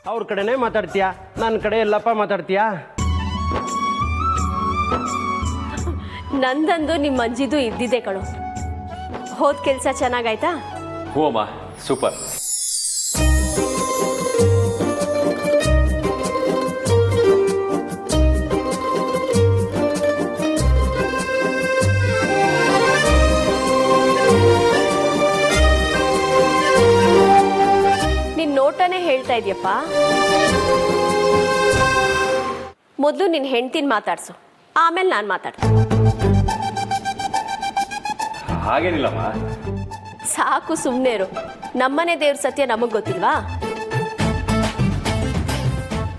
ಅವ್ರ ಕಡೆನೇ ಮಾತಾಡ್ತೀಯ, ನನ್ನ ಕಡೆ ಎಲ್ಲಪ್ಪ ಮಾತಾಡ್ತೀಯಾ? ನಂದಂದು ನಿಮ್ಮ ಅಜ್ಜಿದು ಇದ್ದಿದೆ ಕಣೋ. ಹೋದ ಕೆಲಸ ಚೆನ್ನಾಗಾಯ್ತಾ? ಹ್ಞೂ ಅಮ್ಮ, ಸೂಪರ್. ನಿನ್ನ ನೋಟನೇ ಹೇಳ್ತಾ ಇದೆಯಪ್ಪ. ಮೊದಲು ನಿನ್ನ ಹೆಂಡ್ತಿನ ಮಾತಾಡ್ಸು, ಆಮೇಲೆ ನಾನು ಮಾತಾಡ್ತೀನಿ. ಹಾಗೇನಿಲ್ಲಮ್ಮ. ಸಾಕು, ಸುಮ್ಮನೆ ಇರು. ನಮ್ಮನೆ ದೇವ್ರ ಸತ್ಯ ನಮಗೆ ಗೊತ್ತಿಲ್ವಾ?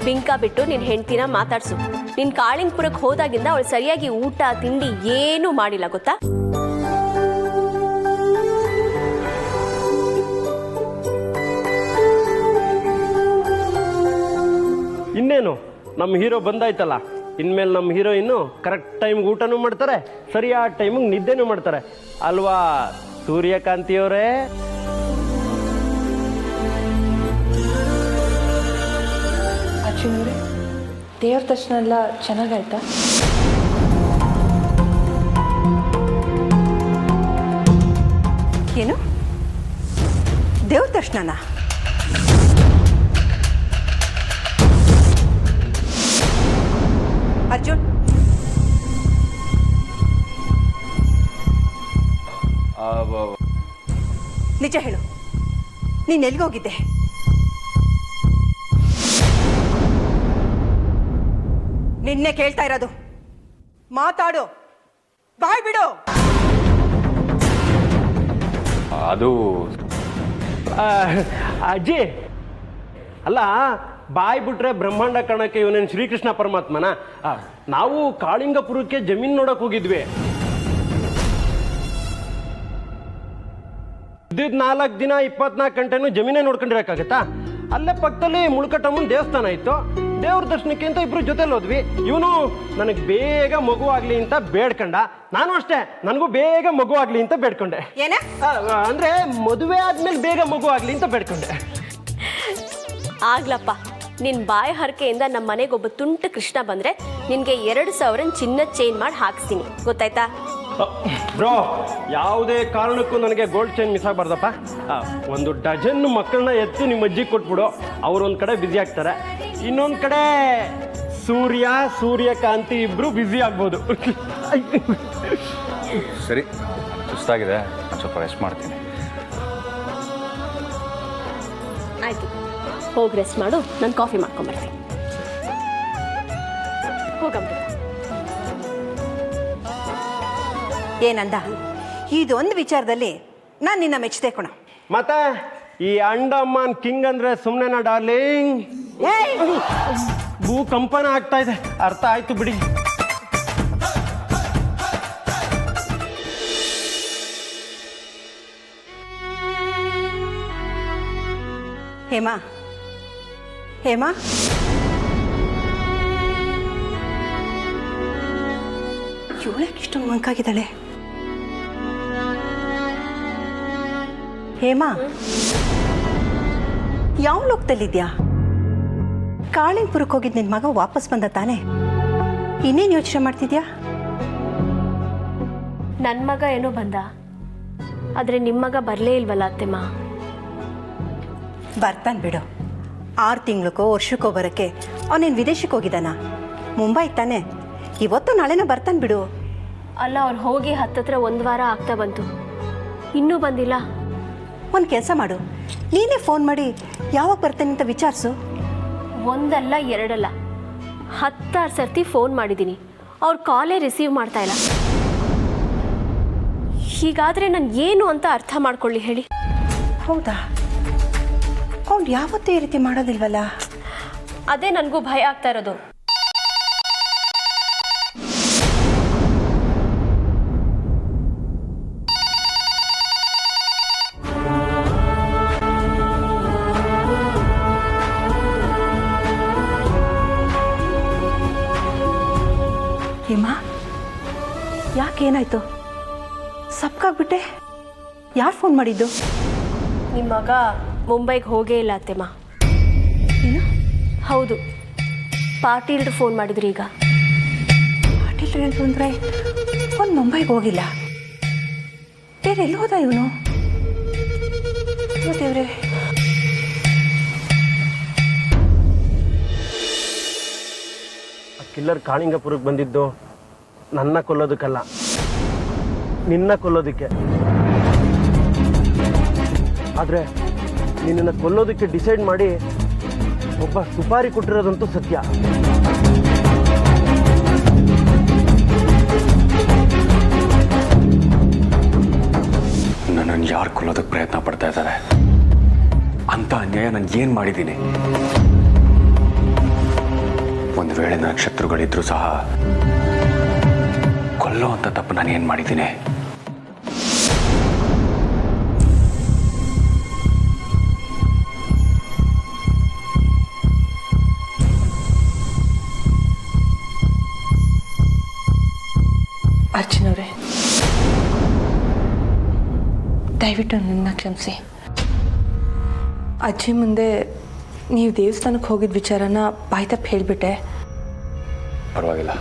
ಬಿಂಕ ಬಿಟ್ಟು ನಿನ್ನ ಹೆಂಡ್ತಿನ ಮಾತಾಡ್ಸು. ನಿನ್ನ ಕಾಳಿಂಗ್ಪುರಕ್ಕೆ ಹೋದಾಗಿಂದ ಅವಳು ಸರಿಯಾಗಿ ಊಟ ತಿಂಡಿ ಏನೂ ಮಾಡಿಲ್ಲ ಗೊತ್ತಾ? ಇನ್ನೇನು ನಮ್ಮ ಹೀರೋ ಬಂದಾಯ್ತಲ್ಲ, ಇನ್ಮೇಲೆ ನಮ್ಮ ಹೀರೋಯಿನ್ನು ಕರೆಕ್ಟ್ ಟೈಮ್ಗೆ ಊಟನೂ ಮಾಡ್ತಾರೆ, ಸರಿಯಾದ ಟೈಮಿಗೆ ನಿದ್ದೆನೂ ಮಾಡ್ತಾರೆ ಅಲ್ವಾ ಸೂರ್ಯಕಾಂತಿಯವರೇ? ಅರ್ಜುನವ್ರೆ, ದೇವ್ರ ದರ್ಶನ ಎಲ್ಲ ಚೆನ್ನಾಗಾಯ್ತಾ? ಏನು ದೇವ್ರ ದರ್ಶನನಾ? ಅರ್ಜುನ್, ನಿಜ ಹೇಳು, ನೀನ್ ಎಲ್ಲಿಗೋಗಿದ್ದೆ? ನಿನ್ನೆ ಕೇಳ್ತಾ ಇರೋದು, ಮಾತಾಡು, ಬಾಯ್ ಬಿಡು. ಅದು ಅಜ್ಜಿ ಅಲ್ಲ, ಬಾಯ್ ಬಿಟ್ರೆ ಬ್ರಹ್ಮಾಂಡ ಕಾಣಕ್ಕೆ ಇವನೇನು ಶ್ರೀಕೃಷ್ಣ ಪರಮಾತ್ಮನ? ನಾವು ಕಾಳಿಂಗಪುರಕ್ಕೆ ಜಮೀನು ನೋಡಕ್ ಹೋಗಿದ್ವಿ. ಇದ್ದಿದ್ 4 ದಿನ 24 ಗಂಟೆನೂ ಜಮೀನೇ ನೋಡ್ಕೊಂಡಿರಕ್ಕಾಗತ್ತಾ? ಅಲ್ಲೇ ಪಕ್ಕದಲ್ಲಿ ಮುಳ್ಕಟ್ಟಮ್ಮನ ದೇವಸ್ಥಾನ ಇತ್ತು, ದೇವ್ರ ದರ್ಶನಕ್ಕೆ ಅಂತ ಇಬ್ರು ಜೊತೆಲಿ ಹೋದ್ವಿ. ಇವನು ನನಗೆ ಬೇಗ ಮಗು ಆಗ್ಲಿ ಅಂತ ಬೇಡ್ಕೊಂಡ, ನಾನು ಅಷ್ಟೇ ನನಗೂ ಬೇಗ ಮಗು ಆಗ್ಲಿ ಅಂತ ಬೇಡ್ಕೊಂಡೆ. ಅಂದ್ರೆ ಮದುವೆ ಆದ್ಮೇಲೆ ಬೇಗ ಮಗು ಆಗ್ಲಿ ಅಂತ ಬೇಡ್ಕೊಂಡೆ. ಆಗ್ಲಪ್ಪ, ನಿನ್ನ ಬಾಯಿ ಹರಕೆಯಿಂದ ನಮ್ಮ ಮನೆಗೆ ಒಬ್ಬ ತುಂಟ ಕೃಷ್ಣ ಬಂದ್ರೆ ನಿನಗೆ 2,000 ಚಿನ್ನದ ಚೈನ್ ಮಾಡಿ ಹಾಕ್ಸ್ತೀನಿ, ಗೊತ್ತಾಯ್ತಾ? ಬ್ರೋ, ಯಾವುದೇ ಕಾರಣಕ್ಕೂ ನನಗೆ ಗೋಲ್ಡ್ ಚೈನ್ ಮಿಸ್ ಆಗಬಾರ್ದಪ್ಪ. 1 ಡಜನ್ ಮಕ್ಕಳನ್ನ ಎತ್ತು ನಿಮ್ಮ ಅಜ್ಜಿಗೆ ಕೊಟ್ಬಿಡು, ಅವ್ರೊಂದು ಕಡೆ ಬ್ಯುಸಿ ಆಗ್ತಾರೆ, ಇನ್ನೊಂದು ಕಡೆ ಸೂರ್ಯಕಾಂತಿ ಇಬ್ರು ಬ್ಯುಸಿ ಆಗ್ಬೋದು. ಸರಿ, ಸುಸ್ತಾಗಿದೆ, ಸ್ವಲ್ಪ ರೆಸ್ಟ್ ಮಾಡ್ತೀನಿ. ಆಯ್ತು, ಹೋಗಿ ರೆಸ್ಟ್ ಮಾಡು, ನಾನು ಕಾಫಿ ಮಾಡ್ಕೊಂಬರ್ತೀನಿ. ಹೋಗಮ್ಮ. ಏನಂದ? ಇದೊಂದು ವಿಚಾರದಲ್ಲಿ ನಾನು ನಿನ್ನ ಮೆಚ್ಚಿದೆ ಕಣ. ಮತ್ತೆ ಈ ಅಂಡಮಾನ್ ಕಿಂಗ್ ಅಂದ್ರೆ ಸುಮ್ಮನೆನಾ ಡಾರ್ಲಿಂಗ್? ಭೂಕಂಪನ ಆಗ್ತಾ ಇದೆ, ಅರ್ಥ ಆಯ್ತು ಬಿಡಿ. ಹೇಮಾ, ಹೇಮಾ, ಇವಳಕ್ಕೆ ಇಷ್ಟೊಂದು ಮಂಕಾಗಿದ್ದಾಳೆ? ಹೇಮಾ, ಯಾವ ಲೋಕದಲ್ಲಿದ್ಯಾ? ಕಾಳಿಂಗ್ಪುರಕ್ಕೆ ಹೋಗಿದ್ದು ನಿನ್ನ ಮಗ ವಾಪಸ್ ಬಂದ ತಾನೆ? ಇನ್ನೇನು ಯೋಚನೆ ಮಾಡ್ತಿದ್ಯಾ? ನನ್ನ ಮಗ ಏನೋ ಬಂದ, ಆದರೆ ನಿಮ್ಮ ಮಗ ಬರಲೇ ಇಲ್ವಲ್ಲ ಅತ್ತೆಮ್ಮ? ಬರ್ತಾನೆ ಬಿಡು. 6 ತಿಂಗಳಿಗೋ ವರ್ಷಕ್ಕೋ ಬರೋಕ್ಕೆ ಅವನೇನು ವಿದೇಶಕ್ಕೆ ಹೋಗಿದ್ದಾನ? ಮುಂಬೈಗೆ ತಾನೆ, ಇವತ್ತು ನಾಳೆನೋ ಬರ್ತಾನೆ ಬಿಡು. ಅಲ್ಲ, ಅವ್ರು ಹೋಗಿ ಹತ್ತತ್ರ 1 ವಾರ ಆಗ್ತಾ ಬಂತು, ಇನ್ನೂ ಬಂದಿಲ್ಲ. ಒಂದು ಕೆಲಸ ಮಾಡು, ನೀನೇ ಫೋನ್ ಮಾಡಿ ಯಾವಾಗ ಬರ್ತಾನೆ ಅಂತ ವಿಚಾರಿಸು. 1 ಅಲ್ಲ 2 ಅಲ್ಲ, 10 ಸರ್ತಿ ಫೋನ್ ಮಾಡಿದ್ದೀನಿ, ಅವ್ರು ಕಾಲೇ ರಿಸೀವ್ ಮಾಡ್ತಾ ಇಲ್ಲ. ಹೀಗಾದರೆ ನಾನು ಏನು ಅಂತ ಅರ್ಥ ಮಾಡ್ಕೊಳ್ಳಿ ಹೇಳಿ? ಹೌದಾ? ಅವ್ನು ಯಾವತ್ತೂ ಈ ರೀತಿ ಮಾಡೋದಿಲ್ವಲ್ಲ? ಅದೇ ನನಗೂ ಭಯ ಆಗ್ತಾ ಇರೋದು. ಹೇಮಾ, ಯಾಕೇನಾಯ್ತು? ಸಪ್ಕಾಗ್ಬಿಟ್ಟೆ? ಯಾರು ಫೋನ್ ಮಾಡಿದ್ದು? ನಿಮ್ಮ ಮಗ ಮುಂಬೈಗೆ ಹೋಗೇ ಇಲ್ಲ ಅತ್ತೆಮ್ಮ. ಏನು? ಹೌದು, ಪಾಟೀಲ್ರು ಫೋನ್ ಮಾಡಿದ್ರು ಈಗ. ಪಾಟೀಲ್ ಏನು ಅಂದರೆ ಅವ್ನು ಮುಂಬೈಗೆ ಹೋಗಿಲ್ಲ, ಬೇರೆ ಎಲ್ಲಿ ಹೋದ ಇವನು? ದೇವ್ರೆ, ಕಿಲ್ಲರ್ ಕಾಳಿಂಗಪುರಕ್ಕೆ ಬಂದಿದ್ದು ನನ್ನ ಕೊಲ್ಲೋದಕ್ಕಲ್ಲ, ನಿನ್ನ ಕೊಲ್ಲೋದಕ್ಕೆ. ಆದರೆ ನಿನ್ನನ್ನು ಕೊಲ್ಲೋದಕ್ಕೆ ಡಿಸೈಡ್ ಮಾಡಿ ಒಬ್ಬ ಸುಪಾರಿ ಕೊಟ್ಟಿರೋದಂತೂ ಸತ್ಯ. ನನ್ನನ್ನು ಯಾರು ಕೊಲ್ಲೋದಕ್ಕೆ ಪ್ರಯತ್ನ ಪಡ್ತಾ ಇದ್ದಾರೆ? ಅಂತ ಅನ್ಯಾಯ ನಾನು ಏನು ಮಾಡಿದ್ದೀನಿ? ಒಂದು ವೇಳೆ ನನ್ನ ಶತ್ರುಗಳಿದ್ರೂ ಸಹ ಕೊಲ್ಲೋ ಅಂತ ತಪ್ಪು ನಾನು ಏನು ಮಾಡಿದ್ದೀನಿ? ಅರ್ಜುನ್ ಅವರೇ, ದಯವಿಟ್ಟು ನನ್ನ ಕ್ಷಮಿಸಿ. ಅಜ್ಜಿ ಮುಂದೆ ನೀವು ದೇವಸ್ಥಾನಕ್ಕೆ ಹೋಗಿದ್ದ ವಿಚಾರನ ಬಾಯಿ ತಪ್ಪು ಹೇಳಿಬಿಟ್ಟೆ. ಪರವಾಗಿಲ್ಲ.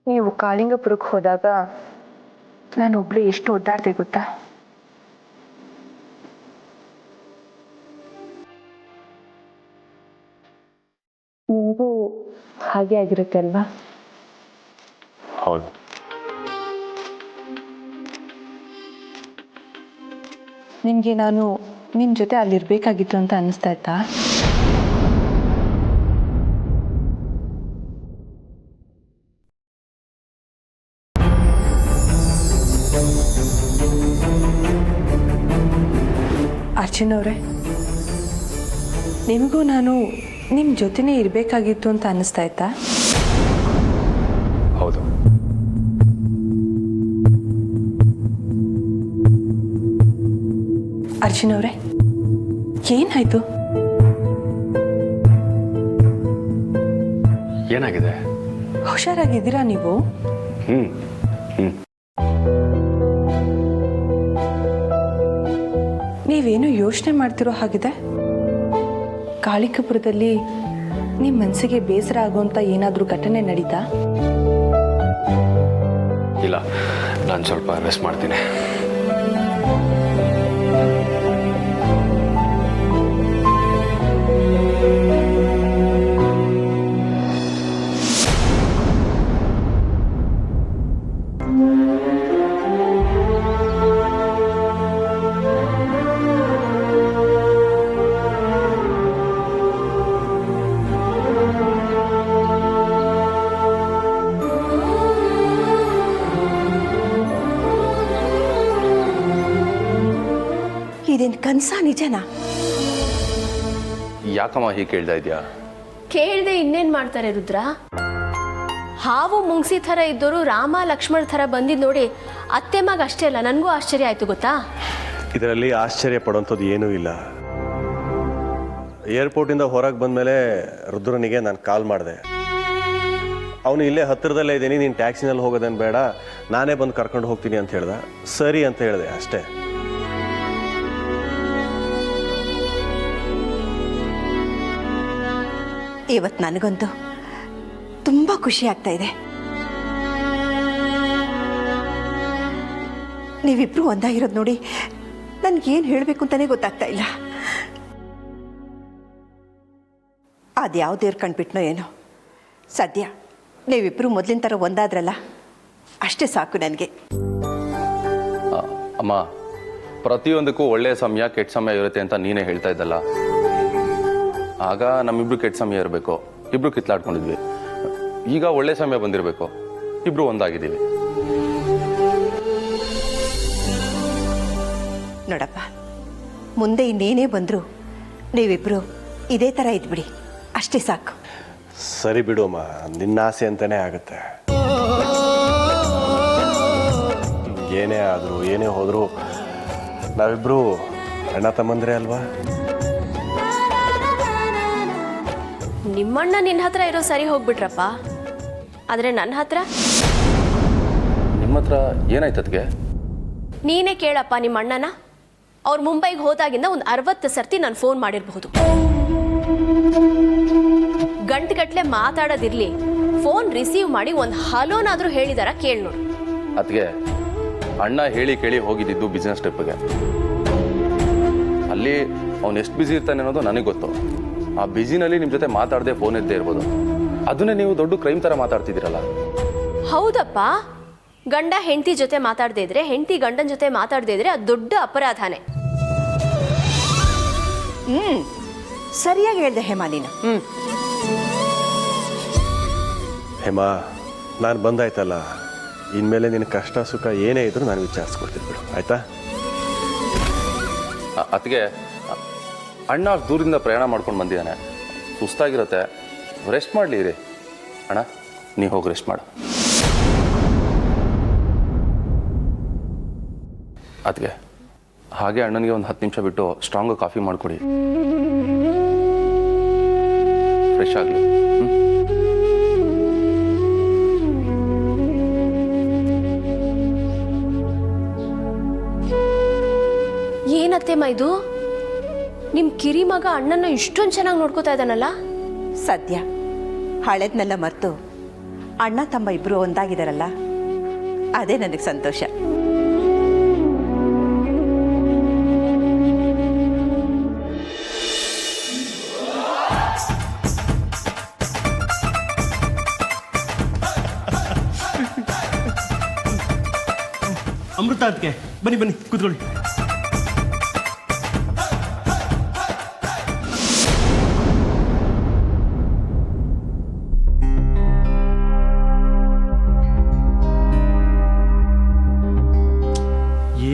ನೀವು ಕಾಳಿಂಗಪುರಕ್ಕೆ ಹೋದಾಗ ನಾನು ಒಬ್ಳು ಎಷ್ಟು ಒದ್ದಾಡ್ದೆ ಗೊತ್ತಾ? ನಿಮಗೂ ಹಾಗೆ ಆಗಿರುತ್ತೆ ಅಲ್ವಾ? ಹೌದು. ನಿಮಗೆ ನಾನು ನಿಮ್ಮ ಜೊತೆ ಅಲ್ಲಿರ್ಬೇಕಾಗಿತ್ತು ಅಂತ ಅನ್ನಿಸ್ತಾ ಇತ್ತಾ? ಅರ್ಜುನ್ ಅವರೇ, ನಿಮಗೂ ನಾನು ನಿಮ್ಮ ಜೊತೆನೇ ಇರಬೇಕಾಗಿತ್ತು ಅಂತ ಅನ್ನಿಸ್ತಾ ಇತ್ತಾ? ಹೌದು. ಅರ್ಜುನ್ ಅವರೇ, ಏನಾಯ್ತು? ಏನಾಗಿದೆ? ಹುಷಾರಾಗಿದ್ದೀರಾ ನೀವು? ನೀವೇನು ಯೋಚನೆ ಮಾಡ್ತಿರೋ ಹಾಗಿದೆ. ಕಾಳಿಂಗಪುರದಲ್ಲಿ ನಿಮ್ಮ ಮನಸ್ಸಿಗೆ ಬೇಸರ ಆಗುವಂಥ ಏನಾದರೂ ಘಟನೆ ನಡೀತಾ? ಇಲ್ಲ, ನಾನು ಸ್ವಲ್ಪ ರೆಸ್ಟ್ ಮಾಡ್ತೀನಿ. ಇದೇನು ಕನಸ ನಿಜನಾ? ಯಾಕಮ್ಮ ಹೀಗೆ ಕೇಳ್ತಾ ಇದೆಯಾ? ಕೇಳ್ದೆ ಇನ್ನೇನ್ ಮಾಡ್ತಾರೆ ರುದ್ರ? ಹಾವು ಮುಂಗ್ಸಿ ಥರ ಇದ್ದವರು ರಾಮ ಲಕ್ಷ್ಮಣ್ ಥರ ಬಂದಿದ್ದು ನೋಡಿ ಅತ್ತೆ ಮಗ ಅಷ್ಟೇ ಅಲ್ಲ, ನನಗೂ ಆಶ್ಚರ್ಯ ಆಯ್ತು ಗೊತ್ತಾ? ಇದರಲ್ಲಿ ಆಶ್ಚರ್ಯ ಪಡೋಂಥದ್ದು ಏನೂ ಇಲ್ಲ. ಏರ್ಪೋರ್ಟಿಂದ ಹೊರಗೆ ಬಂದಮೇಲೆ ರುದ್ರನಿಗೆ ನಾನು ಕಾಲ್ ಮಾಡಿದೆ. ಅವನು ಇಲ್ಲೇ ಹತ್ತಿರದಲ್ಲೇ ಇದ್ದೀನಿ, ನೀನು ಟ್ಯಾಕ್ಸಿನಲ್ಲಿ ಹೋಗೋದೇನು ಬೇಡ, ನಾನೇ ಬಂದು ಕರ್ಕೊಂಡು ಹೋಗ್ತೀನಿ ಅಂತ ಹೇಳ್ದೆ. ಸರಿ ಅಂತ ಹೇಳಿದೆ ಅಷ್ಟೇ. ಇವತ್ತು ನನಗಂತೂ ತುಂಬ ಖುಷಿ ಆಗ್ತಾ ಇದೆ. ನೀವಿಬ್ರು ಒಂದಾಗಿರೋದು ನೋಡಿ ನನಗೇನು ಹೇಳಬೇಕು ಅಂತಲೇ ಗೊತ್ತಾಗ್ತಾ ಇಲ್ಲ. ಅದ್ಯಾವ ದೇವ್ರು ಕಂಡ್ಬಿಟ್ನೋ ಏನೋ, ಸದ್ಯ ನೀವಿಬ್ಬರು ಮೊದಲಿನ ಥರ ಒಂದಾದ್ರಲ್ಲ, ಅಷ್ಟೇ ಸಾಕು ನನಗೆ. ಅಮ್ಮ, ಪ್ರತಿಯೊಂದಕ್ಕೂ ಒಳ್ಳೆಯ ಸಮಯ ಕೆಟ್ಟ ಸಮಯ ಇರುತ್ತೆ ಅಂತ ನೀನೇ ಹೇಳ್ತಾ ಇದ್ದಲ್ಲ. ಆಗ ನಮ್ಮಿಬ್ರು ಕೆಟ್ಟ ಸಮಯ ಇರಬೇಕು, ಇಬ್ರು ಕಿತ್ಲಾಡ್ಕೊಂಡಿದ್ವಿ. ಈಗ ಒಳ್ಳೆ ಸಮಯ ಬಂದಿರಬೇಕು, ಇಬ್ರು ಒಂದಾಗಿದ್ದೀವಿ. ನೋಡಪ್ಪ, ಮುಂದೆ ಇನ್ನೇನೇ ಬಂದರೂ ನೀವಿಬ್ಬರು ಇದೇ ಥರ ಇದ್ಬಿಡಿ, ಅಷ್ಟೇ ಸಾಕು. ಸರಿ ಬಿಡು ಅಮ್ಮ, ನಿನ್ನ ಆಸೆ ಅಂತಲೇ ಆಗುತ್ತೆ. ಏನೇ ಆದರೂ ಏನೇ ಹೋದರೂ ನಾವಿಬ್ಬರು ಅಣ್ಣ ತಮ್ಮಂದ್ರೆ ಅಲ್ವಾ? ನಿಮ್ಮಣ್ಣ ನಿನ್ನ ಹತ್ರ ಇರೋ ಸರಿ ಹೋಗ್ಬಿಟ್ರಪ್ಪ, ಆದರೆ ನನ್ನ ಹತ್ರ ನಿಮ್ಮ ಹತ್ರ ಏನಾಯ್ತದ್ಗೆ? ನೀನೇ ಕೇಳಪ್ಪ ನಿಮ್ಮ ಅಣ್ಣನ. ಅವ್ರು ಮುಂಬೈಗೆ ಹೋದಾಗಿಂದ ಒಂದು 60 ಸರ್ತಿ ನಾನು ಫೋನ್ ಮಾಡಿರಬಹುದು. ಗಂಟೆಗಟ್ಟಲೆ ಮಾತಾಡೋದಿರ್ಲಿ, ಫೋನ್ ರಿಸೀವ್ ಮಾಡಿ ಒಂದು ಹಲೋನಾದರೂ ಹೇಳಿದಾರ ಕೇಳಿ ನೋಡು. ಅದಕ್ಕೆ ಅಣ್ಣ ಹೇಳಿ ಕೇಳಿ ಹೋಗಿದ್ದು ಬಿಸ್ನೆಸ್ ಟ್ರಿಪ್ಗೆ. ಅಲ್ಲಿ ಅವ್ನು ಎಷ್ಟು ಬ್ಯುಸಿ ಇರ್ತಾನೆ ಅನ್ನೋದು ನನಗೆ ಗೊತ್ತು. ಆ ಬ್ಯುಸಿನಲ್ಲಿ ನಿಮ್ಮ ಜೊತೆ ಮಾತಾಡದೆ ಫೋನ್ ಎತ್ತೇ ಇರ್ಬೋದು. ಅದನ್ನೇ ನೀವು ದೊಡ್ಡ ಕ್ರೈಮ್ ಥರ ಮಾತಾಡ್ತಿದ್ದೀರಲ್ಲ. ಹೌದಪ್ಪ, ಗಂಡ ಹೆಂಡತಿ ಜೊತೆ ಮಾತಾಡದೇ ಇದ್ರೆ, ಹೆಂಡತಿ ಗಂಡನ ಜೊತೆ ಮಾತಾಡದೇ ಇದ್ರೆ ಅದು ದೊಡ್ಡ ಅಪರಾಧನೇ. ಸರಿಯಾಗಿ ಹೇಳ್ದೆ ಹೇಮಾ ನೀನು. ಹೇಮಾ, ನಾನು ಬಂದಾಯ್ತಲ್ಲ, ಇನ್ಮೇಲೆ ನಿನ್ನ ಕಷ್ಟ ಸುಖ ಏನೇ ಇದ್ರೂ ನಾನು ವಿಚಾರಿಸ್ಕೊಡ್ತೀನಿ ಬಿಡು, ಆಯ್ತಾ? ಅದಕ್ಕೆ ಅಣ್ಣ ದೂರದಿಂದ ಪ್ರಯಾಣ ಮಾಡ್ಕೊಂಡು ಬಂದಿದ್ದಾನೆ, ಸುಸ್ತಾಗಿರುತ್ತೆ, ರೆಸ್ಟ್ ಮಾಡಲಿ ರೀ. ಅಣ್ಣ ನೀ ಹೋಗಿ ರೆಸ್ಟ್ ಮಾಡು. ಅದಕ್ಕೆ ಹಾಗೆ ಅಣ್ಣನಿಗೆ ಒಂದು 10 ನಿಮಿಷ ಬಿಟ್ಟು ಸ್ಟ್ರಾಂಗ್ ಕಾಫಿ ಮಾಡಿಕೊಡಿ, ಫ್ರೆಶ್ ಆಗಲಿ. ಏನತ್ತೆಮ್ಮ ಇದು? ನಿಮ್ಮ ಕಿರಿ ಮಗ ಅಣ್ಣನ ಇಷ್ಟೊಂದು ಚೆನ್ನಾಗಿ ನೋಡ್ಕೋತಾ ಇದ್ದಾನಲ್ಲ? ಸದ್ಯ ಹಳೆದ್ನೆಲ್ಲ ಮರೆತು ಅಣ್ಣ ತಮ್ಮ ಇಬ್ಬರು ಒಂದಾಗಿದ್ದಾರಲ್ಲ, ಅದೇ ನನಗೆ ಸಂತೋಷ. ಅಮೃತ ಅದಕ್ಕೆ ಬನ್ನಿ ಬನ್ನಿ ಕೂತ್ಕೊಳ್ಳಿ.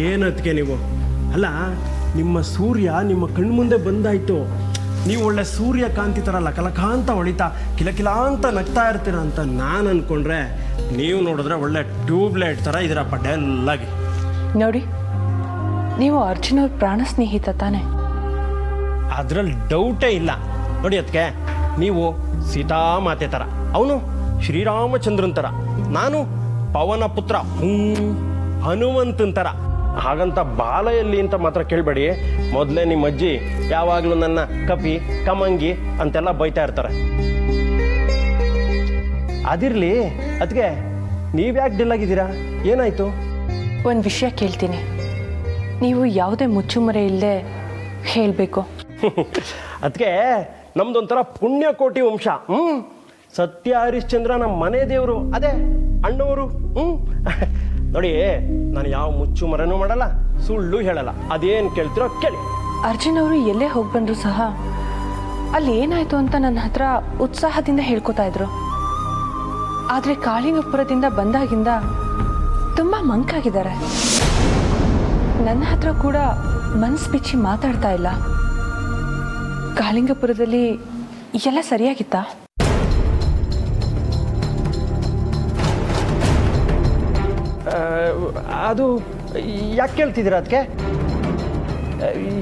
ಏನದಕ್ಕೆ ನೀವು? ಅಲ್ಲ, ನಿಮ್ಮ ಸೂರ್ಯ ನಿಮ್ಮ ಕಣ್ಮುಂದೆ ಬಂದಾಯ್ತು, ನೀವು ಒಳ್ಳೆ ಸೂರ್ಯಕಾಂತಿ ಥರ ಲಕಲಕಾಂತ ಹೊಳಿತಾ ಕಿಲಕಿಲ ಅಂತ ನಗ್ತಾ ಇರ್ತೀರ ಅಂತ ನಾನು ಅಂದ್ಕೊಂಡ್ರೆ, ನೀವು ನೋಡಿದ್ರೆ ಒಳ್ಳೆ ಟ್ಯೂಬ್ಲೈಟ್ ಥರ ಇದರಪ್ಪ ಡೆಲ್ಲಾಗಿ. ನೋಡಿ, ನೀವು ಅರ್ಜುನ್ ಅವ್ರ ಪ್ರಾಣ ಸ್ನೇಹಿತ ತಾನೆ? ಅದರಲ್ಲಿ ಡೌಟೇ ಇಲ್ಲ. ನೋಡಿ ಅದಕ್ಕೆ, ನೀವು ಸೀತಾಮಾತೆ ಥರ, ಅವನು ಶ್ರೀರಾಮಚಂದ್ರನ್ ಥರ, ನಾನು ಪವನ ಪುತ್ರ ಹನುಮಂತನ ಥರ. ಹಾಗಂತ ಬಾಲಯಲ್ಲಿ ಅಂತ ಮಾತ್ರ ಕೇಳಬೇಡಿ. ಮೊದಲೇ ನಿಮ್ಮ ಅಜ್ಜಿ ಯಾವಾಗಲೂ ನನ್ನ ಕಪಿ ಕಮಂಗಿ ಅಂತೆಲ್ಲ ಬೈತಾ ಇರ್ತಾರೆ. ಅದಿರಲಿ, ಅದಕ್ಕೆ ನೀವ್ಯಾಕೆ ಡಿಲ್ಲಾಗಿದ್ದೀರಾ? ಏನಾಯಿತು? ಒಂದು ವಿಷಯ ಕೇಳ್ತೀನಿ, ನೀವು ಯಾವುದೇ ಮುಚ್ಚುಮರೆ ಇಲ್ಲದೆ ಹೇಳಬೇಕು. ಅದಕ್ಕೆ ನಮ್ದೊಂಥರ ಪುಣ್ಯಕೋಟಿ ವಂಶ. ಸತ್ಯ ಹರಿಶ್ಚಂದ್ರ ನಮ್ಮ ಮನೆ ದೇವರು, ಅದೇ ಅಣ್ಣವರು. ನೋಡಿ, ನಾನು ಯಾವ ಮುಚ್ಚು ಮರನೂ ಮಾಡಲ್ಲ, ಸುಳ್ಳು ಹೇಳಲ್ಲ. ಅದೇನು ಕೇಳ್ತಿರೋ ಕೇಳಿ. ಅರ್ಜುನ್ ಅವರು ಎಲ್ಲೇ ಹೋಗಿ ಬಂದರೂ ಸಹ ಅಲ್ಲಿ ಏನಾಯಿತು ಅಂತ ನನ್ನ ಹತ್ರ ಉತ್ಸಾಹದಿಂದ ಹೇಳ್ಕೊತಾ ಇದ್ರು. ಆದರೆ ಕಾಳಿಂಗಪುರದಿಂದ ಬಂದಾಗಿಂದ ತುಂಬ ಮಂಕಾಗಿದ್ದಾರೆ. ನನ್ನ ಹತ್ರ ಕೂಡ ಮನಸ್ಸು ಬಿಚ್ಚಿ ಮಾತಾಡ್ತಾ ಇಲ್ಲ. ಕಾಳಿಂಗಪುರದಲ್ಲಿ ಎಲ್ಲ ಸರಿಯಾಗಿತ್ತಾ? ಅದು ಯಾಕೆ ಕೇಳ್ತಿದ್ದೀರಾ? ಅದಕ್ಕೆ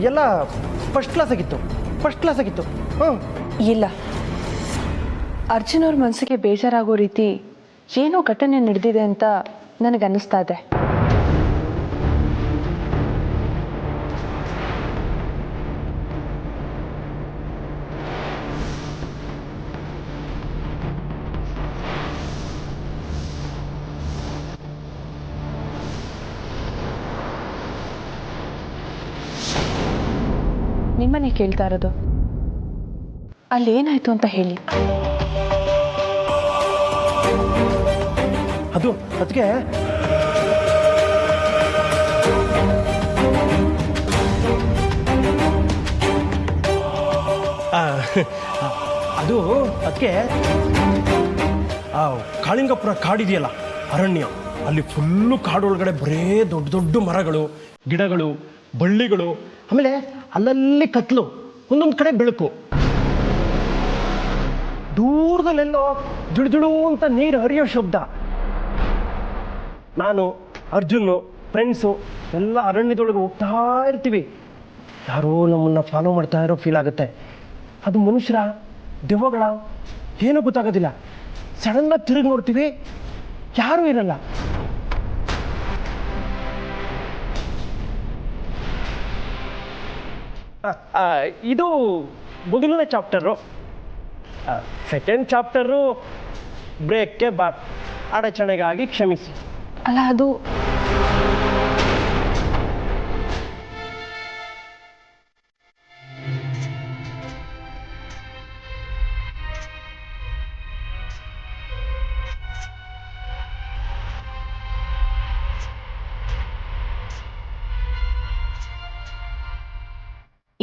ಎಲ್ಲ ಫಸ್ಟ್ ಕ್ಲಾಸ್ ಆಗಿತ್ತು. ಇಲ್ಲ, ಅರ್ಜುನ್ ಅವ್ರ ಮನಸ್ಸಿಗೆ ಬೇಜಾರಾಗೋ ರೀತಿ ಏನೋ ಘಟನೆ ನಡೆದಿದೆ ಅಂತ ನನಗನ್ನಿಸ್ತಾ ಇದೆ. ನಿಮ್ಮನ್ನೇ ಕೇಳ್ತಾ ಇರೋದು, ಅಲ್ಲೇನಾಯ್ತು ಅಂತ ಹೇಳಿ. ಅದು ಅದಕ್ಕೆ ಅದು ಅದಕ್ಕೆ ಕಾಳಿಂಗಪುರ ಕಾಡಿದೆಯಲ್ಲ, ಅರಣ್ಯ, ಅಲ್ಲಿ ಫುಲ್ಲು ಕಾಡೊಳಗಡೆ ಬರೇ ದೊಡ್ಡ ದೊಡ್ಡ ಮರಗಳು, ಗಿಡಗಳು, ಬಳ್ಳಿಗಳು, ಆಮೇಲೆ ಅಲ್ಲಲ್ಲಿ ಕತ್ಲು, ಒಂದೊಂದು ಕಡೆ ಬೆಳಕು, ದೂರದಲ್ಲೆಲ್ಲೋ ದುಡು ಅಂತ ನೀರು ಹರಿಯೋ ಶಬ್ದ. ನಾನು, ಅರ್ಜುನ್ನು, ಫ್ರೆಂಡ್ಸು ಎಲ್ಲ ಅರಣ್ಯದೊಳಗೆ ಹೋಗ್ತಾ ಇರ್ತೀವಿ. ಯಾರೋ ನಮ್ಮನ್ನು ಫಾಲೋ ಮಾಡ್ತಾ ಇರೋ ಫೀಲ್ ಆಗುತ್ತೆ. ಅದು ಮನುಷ್ಯರ, ದೆವ್ವಗಳ ಏನೂ ಗೊತ್ತಾಗೋದಿಲ್ಲ. ಸಡನ್ನಾಗಿ ತಿರುಗಿ ನೋಡ್ತೀವಿ, ಯಾರೂ ಇರಲ್ಲ. ಇದು ಮೊದಲನೇ ಚಾಪ್ಟರು. ಸೆಕೆಂಡ್ ಚಾಪ್ಟರು ಬ್ರೇಕ್ಗೆ ಬಾರ್, ಅಡಚಣೆಗಾಗಿ ಕ್ಷಮಿಸಿ. ಅಲ್ಲ ಅದು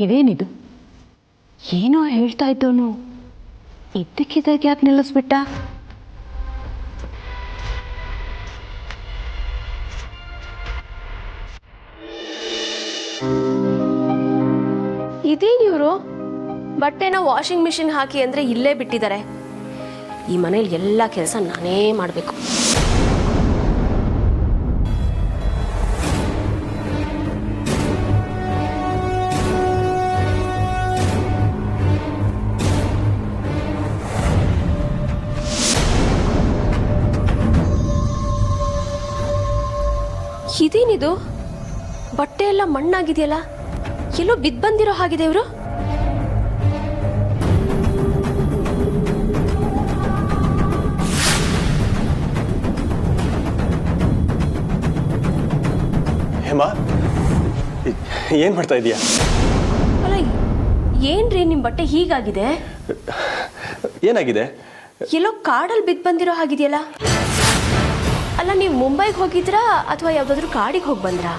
ಇದೇನಿದು? ಏನೋ ಹೇಳ್ತಾ ಇದ್ದವನು ಇದ್ದಕ್ಕಿದ್ದಾಗ ಯಾಕೆ ನಿಲ್ಲಿಸ್ಬಿಟ್ಟ? ಇದೇನಿವರು ಬಟ್ಟೆನ ವಾಷಿಂಗ್ ಮಿಷಿನ್ ಹಾಕಿ ಅಂದರೆ ಇಲ್ಲೇ ಬಿಟ್ಟಿದ್ದಾರೆ. ಈ ಮನೇಲಿ ಎಲ್ಲ ಕೆಲಸ ನಾನೇ ಮಾಡಬೇಕು. ಇದೇನಿದು? ಬಟ್ಟೆ ಎಲ್ಲ ಮಣ್ಣಾಗಿದೆಯಲ್ಲ, ಎಲ್ಲೋ ಬಿದ್ದು ಬಂದಿರೋ ಹಾಗಿದೆ ಇವರು. ಹೇಮಾ, ಏನು ಮಾಡ್ತಾ ಇದೀಯಾ? ಅಲ್ಲ ಏನ್ರಿ ನಿಮ್ಮ ಬಟ್ಟೆ ಹೀಗಾಗಿದೆ? ಏನಾಗಿದೆ? ಎಲ್ಲೋ ಕಾಡಲ್ಲಿ ಬಿದ್ದು ಬಂದಿರೋ ಹಾಗಿದೆಯಲ್ಲ. ಅಲ್ಲ ನೀವು ಮುಂಬೈಗೆ ಹೋಗಿದ್ರಾ ಅಥವಾ ಯಾವುದಾದ್ರೂ ಕಾಡಿಗೆ ಹೋಗಿ ಬಂದ್ರಾ?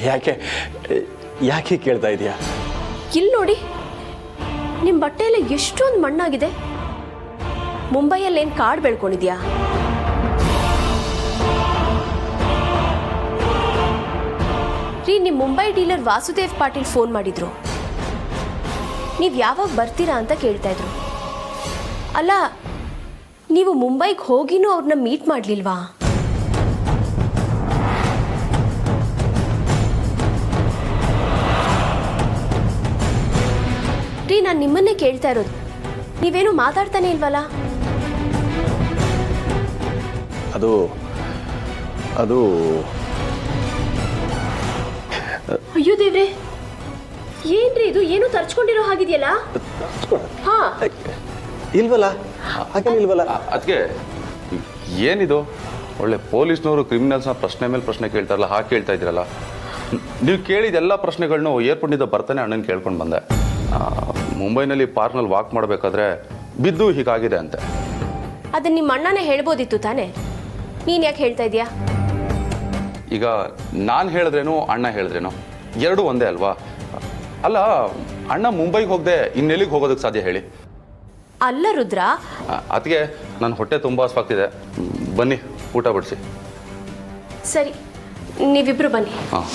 ಯಾಕೆ ಯಾಕೆ ಕೇಳ್ತಾ ಇದೀಯಾ? ಇಲ್ಲಿ ನೋಡಿ, ನಿಮ್ಮ ಬಟ್ಟೆ ಎಲ್ಲ ಎಷ್ಟೊಂದು ಮಣ್ಣಾಗಿದೆ. ಮುಂಬೈಯಲ್ಲಿ ಏನು ಕಾಡು ಬೆಳ್ಕೊಂಡಿದ್ಯಾ? ರೀ, ನಿಮ್ಮ ಮುಂಬೈ ಡೀಲರ್ ವಾಸುದೇವ್ ಪಾಟೀಲ್ ಫೋನ್ ಮಾಡಿದ್ರು. ನೀವು ಯಾವಾಗ ಬರ್ತೀರಾ ಅಂತ ಕೇಳ್ತಾ ಇದ್ರು. ಅಲ್ಲ, ನೀವು ಮುಂಬೈಗೆ ಹೋಗಿನೂ ಅವ್ರನ್ನ ಮೀಟ್ ಮಾಡಲಿಲ್ವಾ? ರೀ, ನಾನು ನಿಮ್ಮನ್ನೇ ಕೇಳ್ತಾ ಇರೋದು, ನೀವೇನು ಮಾತಾಡ್ತಾನೆ ಇಲ್ವಲ್ಲ? ಅದು ಅದು ಅಯ್ಯೋ ದೇವ್ರೆ, ಏನ್ರಿ ಇದು? ಏನು ತರ್ಚ್ಕೊಂಡಿರೋ ಹಾಗಿದೆಯಲ್ಲ? ಹಾ, ಇಲ್ವಲ್ಲ, ಹಾಗೇನಿಲ್ವಲ್ಲ. ಅದಕ್ಕೆ ಏನಿದು? ಒಳ್ಳೆ ಪೊಲೀಸ್ನವರು ಕ್ರಿಮಿನಲ್ಸ್ನ ಪ್ರಶ್ನೆ ಮೇಲೆ ಪ್ರಶ್ನೆ ಕೇಳ್ತಾರಲ್ಲ, ಹಾಗೆ ಕೇಳ್ತಾ ಇದ್ದೀರಲ್ಲ. ನೀವು ಕೇಳಿದ ಎಲ್ಲ ಪ್ರಶ್ನೆಗಳನ್ನೂ ಏರ್ಪೋರ್ಟ್ನಿಂದ ಬರ್ತಾನೆ ಅಣ್ಣನ ಕೇಳ್ಕೊಂಡು ಬಂದೆ. ಮುಂಬೈನಲ್ಲಿ ಪಾರ್ಕ್ನಲ್ಲಿ ವಾಕ್ ಮಾಡಬೇಕಾದ್ರೆ ಬಿದ್ದು ಹೀಗಾಗಿದೆ ಅಂತೆ. ಅದನ್ನ ನಿಮ್ಮ ಅಣ್ಣನೇ ಹೇಳ್ಬೋದಿತ್ತು ತಾನೆ, ನೀನು ಯಾಕೆ ಹೇಳ್ತಾ ಇದೀಯಾ? ಈಗ ನಾನು ಹೇಳಿದ್ರೇನು ಅಣ್ಣ ಹೇಳಿದ್ರೇನು ಎರಡೂ ಒಂದೇ ಅಲ್ವಾ? ಅಲ್ಲ, ಅಣ್ಣ ಮುಂಬೈಗೆ ಹೋಗದೆ ಇನ್ನೆಲ್ಲಿಗೆ ಹೋಗೋದಕ್ಕೆ ಸಾಧ್ಯ ಹೇಳಿ? ಅಲ್ಲ ರುದ್ರ, ಅದಕ್ಕೆ ನನ್ನ ಹೊಟ್ಟೆ ತುಂಬ ಹಸ್ವಾಗ್ತಿದೆ. ಬನ್ನಿ ಊಟ ಬಡಿಸಿ. ಸರಿ, ನೀವಿಬ್ರು ಬನ್ನಿ. ಹಾಂ.